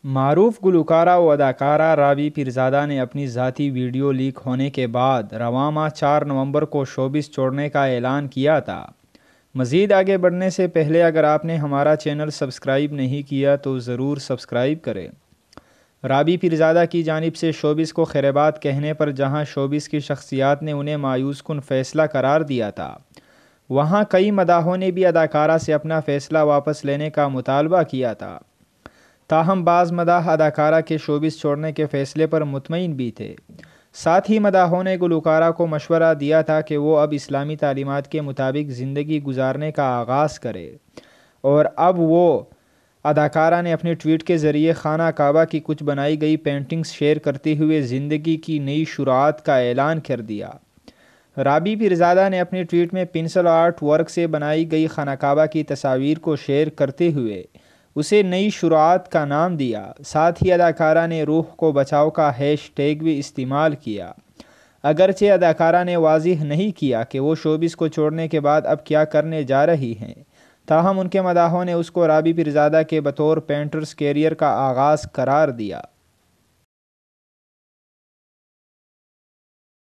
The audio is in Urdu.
معروف گلوکارہ و اداکارہ رابی پیرزادہ نے اپنی ذاتی ویڈیو لیک ہونے کے بعد رواں ماہ 4 نومبر کو شوبز چھوڑنے کا اعلان کیا تھا۔ مزید آگے بڑھنے سے پہلے اگر آپ نے ہمارا چینل سبسکرائب نہیں کیا تو ضرور سبسکرائب کریں۔ رابی پیرزادہ کی جانب سے شوبز کو خیرباد کہنے پر جہاں شوبز کی شخصیات نے انہیں مایوس کن فیصلہ قرار دیا تھا، وہاں کئی مداحوں نے بھی اداکارہ سے اپنا فیصلہ واپس لینے کا مطالبہ کیا تھا۔ تاہم بعض مداح اداکارہ کے شوبز چھوڑنے کے فیصلے پر مطمئن بھی تھے۔ ساتھ ہی مداحوں نے گلوکارہ کو مشورہ دیا تھا کہ وہ اب اسلامی تعلیمات کے مطابق زندگی گزارنے کا آغاز کرے، اور اب وہ اداکارہ نے اپنے ٹویٹ کے ذریعے خانہ کعبہ کی کچھ بنائی گئی پینٹنگز شیئر کرتے ہوئے زندگی کی نئی شروعات کا اعلان کر دیا۔ رابی پیرزادہ نے اپنے ٹویٹ میں پنسل آرٹ ورک سے بنائی گئی خانہ کعبہ کی تصاویر کو شیئر کرتے ہوئے اسے نئی شروعات کا نام دیا۔ ساتھ ہی اداکارہ نے روح کو بچاؤ کا ہیش ٹیگ بھی استعمال کیا۔ اگرچہ اداکارہ نے واضح نہیں کیا کہ وہ شوبز کو چھوڑنے کے بعد اب کیا کرنے جا رہی ہیں، تاہم ان کے مداحوں نے اس کو رابی پیرزادہ کے بطور پینٹرز کیریئر کا آغاز قرار دیا۔